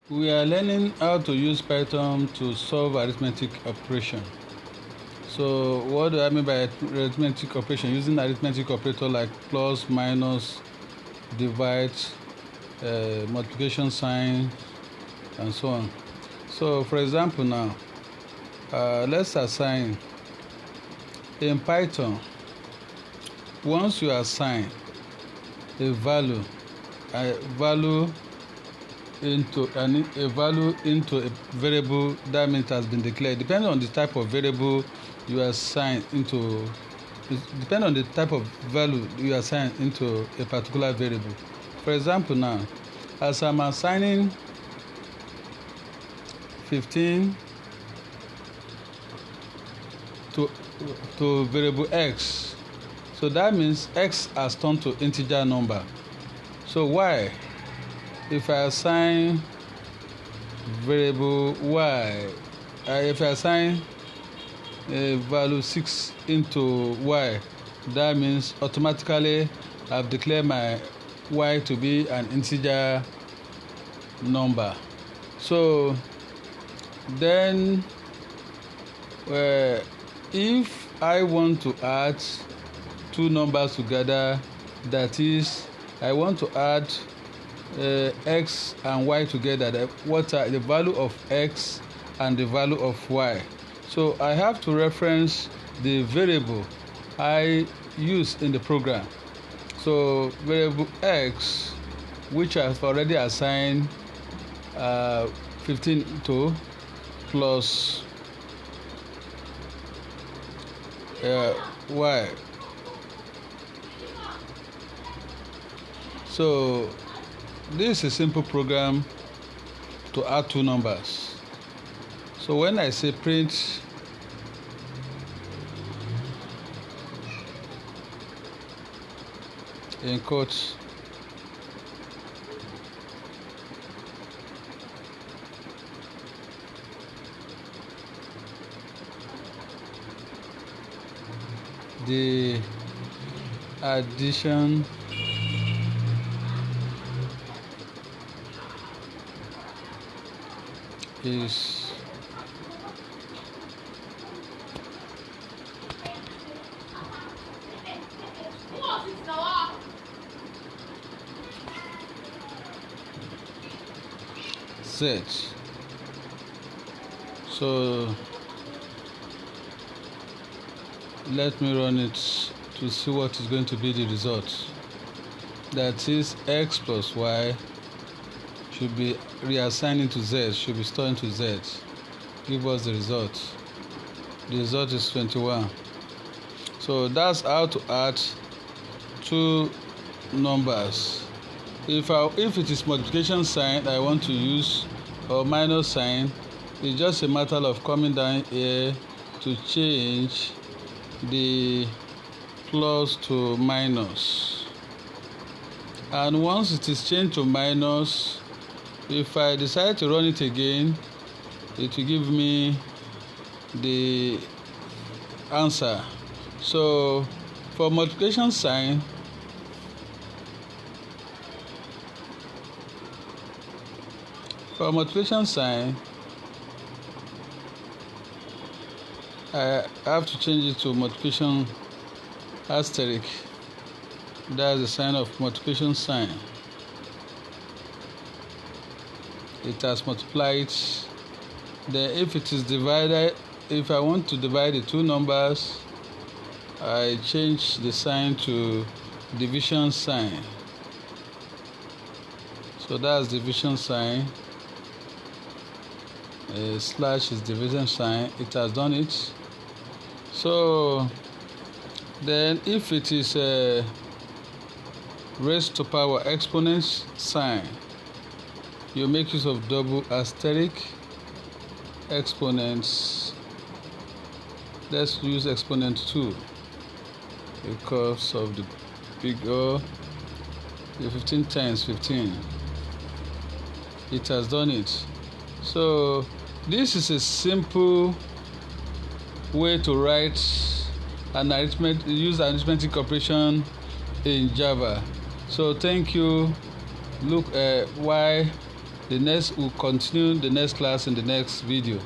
We are learning how to use Python to solve arithmetic operation. So what do I mean by arithmetic operation? Using arithmetic operator like plus, minus, divide, multiplication sign, and so on. So for example now, let's assign in Python. Once you assign a value into a variable, that means it has been declared. Depending on the type of variable you assign into, depending on the type of value you assign into a particular variable. For example now, as I'm assigning 15 to variable x, so that means x has turned to integer number. So y, if I assign variable y, if I assign a value 6 into y, that means automatically I've declared my y to be an integer number. So then if I want to add two numbers together, that is, I want to add x and y together, what are the value of x and the value of y. So I have to reference the variable I use in the program. So variable x, which I've already assigned 15 to, plus y. So this is a simple program to add two numbers. So when I say print in quotes, the addition is z. So let me run it to see what is going to be the result. That is, x plus y should be reassigned into z, should be stored into z. Give us the result. The result is 21. So that's how to add two numbers. If it is multiplication sign I want to use, or minus sign, it's just a matter of coming down here to change the plus to minus. And once it is changed to minus, if I decide to run it again, it will give me the answer. So for multiplication sign, I have to change it to multiplication asterisk. That's the sign of multiplication sign. It has multiplied. Then if it is divided, if I want to divide the two numbers, I change the sign to division sign. So that's division sign. Slash is division sign. It has done it. So then if it is a raised to power exponent sign, you make use of double asterisk exponents. Let's use exponent 2 because of the bigger, the 15 times 15. It has done it. So this is a simple way to write an use arithmetic operation in Java. So thank you. Look at why We'll continue the next class in the next video.